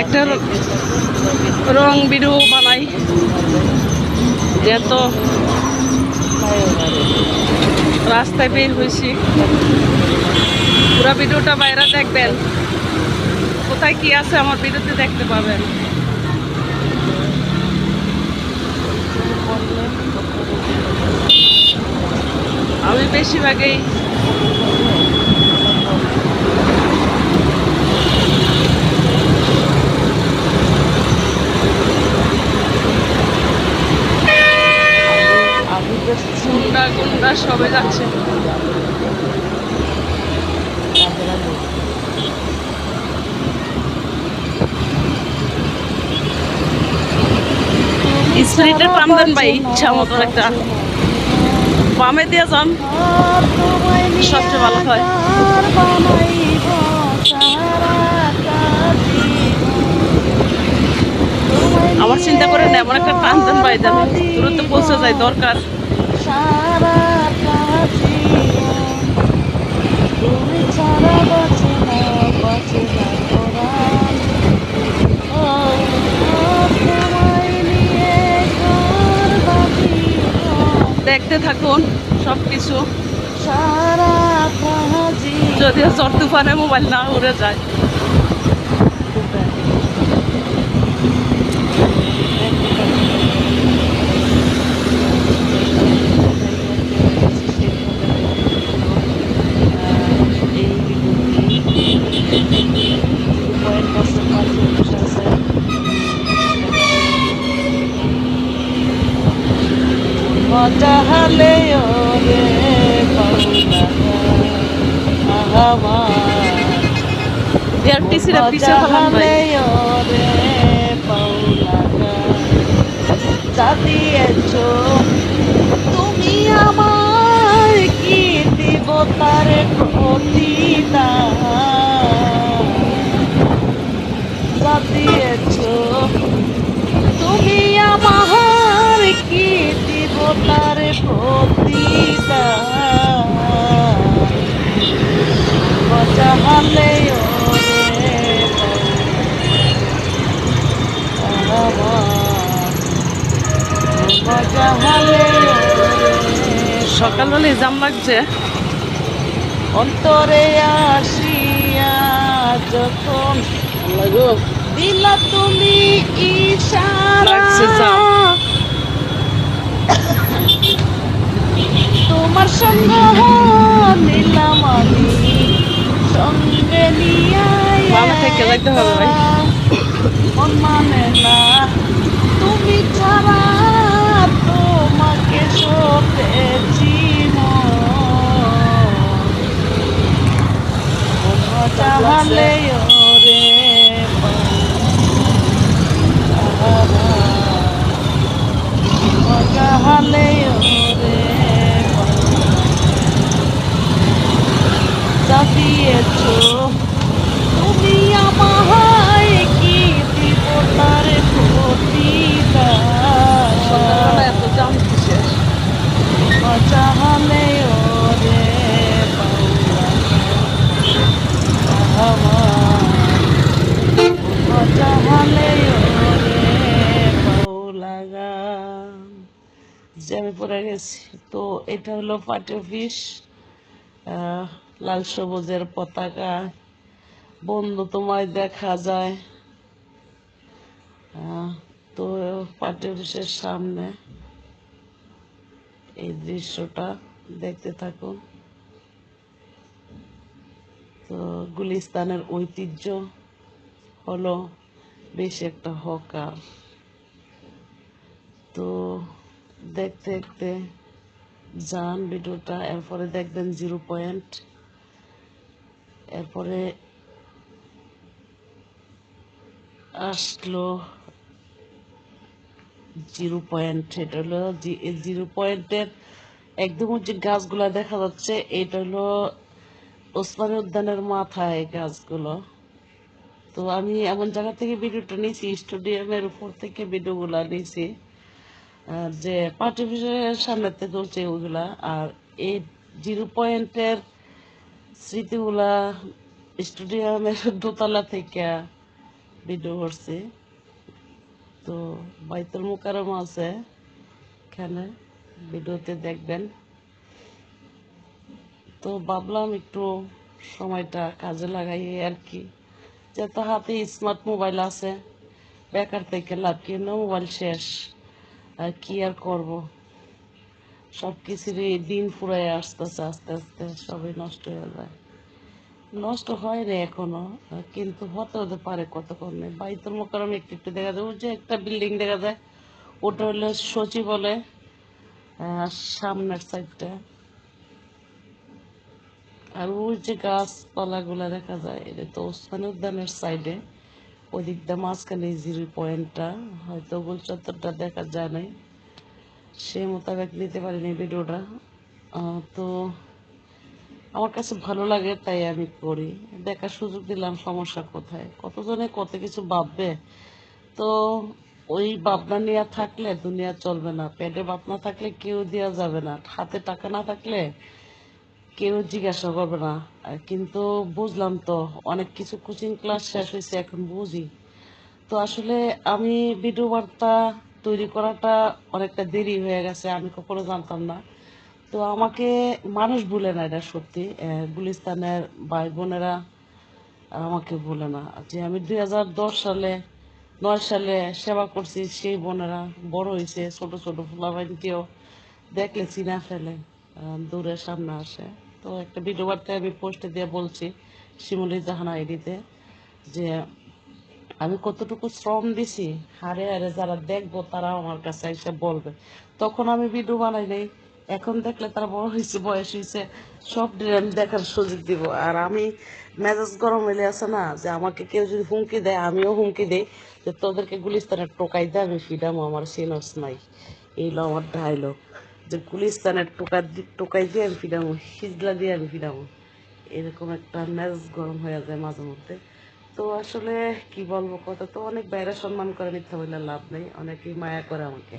একটা রং ভিডিও বানাই, যেহেতু রাস্তায় বের হয়েছি। পুরো ভিডিওটা বাইরে দেখবেন, কোথায় কি আছে আমার ভিডিওতে দেখতে পাবেন। আমি বেশিরভাগই গুন্ডা গুন্ডা সবে যাচ্ছে। স্প্রিটে টান দেন ভাই, ইচ্ছা মতো একটা বামে দিয়ে যান, সবচেয়ে ভালো হয়। আমার চিন্তা করে না, এমন একটা টান দেন ভাই যেন দূরত্ব পৌঁছে যায়, দরকার। দেখতে থাকুন সবকিছু, যদিও ঝড় তুফানে মোবাইল না উড়ে যায়। মজালে ওরে পাউলা আহামা বিআরটিসির পিছে ফেলান ভাই। ওরে পাউলা যা দিয়েছো তুমি আমায় কি দিব তার প্রতিদান, যা দিয়েছো তুমি আমার কি দিব তার প্রতিদান, মজা হলে ওরে মজা হলে সকালবেলা জাম লাগছে, অন্তরে আসিয়া যখন দিলা তুমি ইশারা, লাগছে জাম। তোমার সঙ্গ নিলাম আমি সঙ্গে নিয়ে বামে থেকে যাইতে হবে ভাই। মন মানে না তুমি ছাড়া, তোমাকে সপেছি চাহালে ওরে চাহালে ওরে চাপিয়েছো তুমি আমায় কি দিব তার প্রতিদান, সকালবেলা এত জাম কিসের? চাহালে ওরে চাহালে ওরে পাউলাগা। জ্যামে পড়ে গেছি। তো এটা হলো পার্টি অফিস, লাল সবুজের পতাকা, বন্ধু তোমায় দেখা যায়। তো পার্টি অফিসের সামনে এই দৃশ্যটা দেখতে থাকুন। তো গুলিস্তানের ঐতিহ্য হলো বেশ একটা হকার। তো দেখতে দেখতে যান ভিডিওটা, এরপরে দেখবেন 0 পয়েন্ট, এরপরে আসলো 0 পয়েন্ট। এটা হলো 0 পয়েন্টের একদম যে গাছগুলা দেখা যাচ্ছে, এটা হলো ওসমানী উদ্যানের মাথায় গাছগুলো। তো আমি এমন জায়গা থেকে ভিডিওটা নিয়েছি, স্টেডিয়ামের উপর থেকে ভিডিওগুলা নিয়েছি, যে পার্টি অফিসের সামনে থেকে উঠছে ওগুলা। আর এই 0 পয়েন্টের স্মৃতিগুলা স্টেডিয়ামের দোতলা থেকে ভিডিও করছি। তো বাইতুল মোকাররম আছে এখানে, ভিডিওতে দেখবেন। তো ভাবলাম একটু সময়টা কাজে লাগাই আর কি, যেহেতু হাতে স্মার্ট মোবাইল আছে, বেকার থেকে লাভ কি, মোবাইল শেষ, আর কি আর করব, সব কিছুরই দিন ফুরাই আসতেছে, আস্তে আস্তে সবই নষ্ট হয়ে যায়। নষ্ট হয়নি এখনো, কিন্তু হতে হতে পারে কতক্ষণে। বাইতুল মোকাররম একটু একটু দেখা যায়, ওই যে একটা বিল্ডিং দেখা যায়, ওটা হলো সচি বলে, সামনের সাইডটা। আর ওই যে গাছপালা গুলা দেখা যায়, এটা তো ওসমানী উদ্যানের সাইডে, ওই দিক দিয়ে মাঝখানে 0 পয়েন্টটা, হয়তো গোল চত্বরটা দেখা যায় নাই, সে মোতাবেক নিতে পারিনি ভিডিওটা। তো আমার কাছে ভালো লাগে তাই আমি করি, দেখার সুযোগ দিলাম, সমস্যা কোথায়? কতজনে কত কিছু ভাববে। তো ওই ভাবনা নিয়ে থাকলে দুনিয়া চলবে না, পেটে ভাত না থাকলে কেউ দেওয়া যাবে না, হাতে টাকা না থাকলে কেউ জিজ্ঞাসা করবে না। কিন্তু বুঝলাম তো, অনেক কিছু কোচিং ক্লাস শেষ হয়েছে, এখন বুঝি। তো আসলে আমি ভিডিও বার্তা তৈরি করাটা অনেকটা দেরি হয়ে গেছে, আমি কখনো জানতাম না। তো আমাকে মানুষ ভুলে না, এটা সত্যি। গুলিস্তানের ভাই বোনেরা আমাকে ভুলে না, যে আমি 2010 সালে 9 সালে সেবা করছি, সেই বোনেরা বড় হয়েছে, ছোট ছোট ফুলাবাইনকেও দেখলে চিনা ফেলে, দূরের সামনে আসে। তো একটা ভিডিও বার্তায় আমি পোস্টে দিয়ে বলছি শিমুলি জাহান আইডিতে, যে আমি কতটুকু শ্রম দিছি, হারে হারে যারা দেখবো তারা আমার কাছে এসে বলবে। তখন আমি ভিডিও বানাই নাই, এখন দেখলে তারা বড় হয়েছে, বয়স হয়েছে, সব আমি দেখার সুযোগ দিব। আর আমি মেজাজ গরম হইলে আছে না, যে আমাকে কেউ যদি হুমকি দেয়, আমিও হুমকি দেই, যে তোদেরকে গুলিস্তানের টোকাই দেয় আমি ফিডামো, আমার সিনস নাই। এই হলো আমার ডায়লগ, যে গুলিস্তানের টোকাই দিয়ে আমি ফিডামো, হিজলা দিয়ে আমি ফিডামো। এরকম একটা মেজাজ গরম হয়ে যায় মাঝে মধ্যে। তো আসলে কি বলবো, কথা তো অনেক বাইরে সম্মান করে, মিথ্যা বললে লাভ নেই, অনেকেই মায়া করে আমাকে।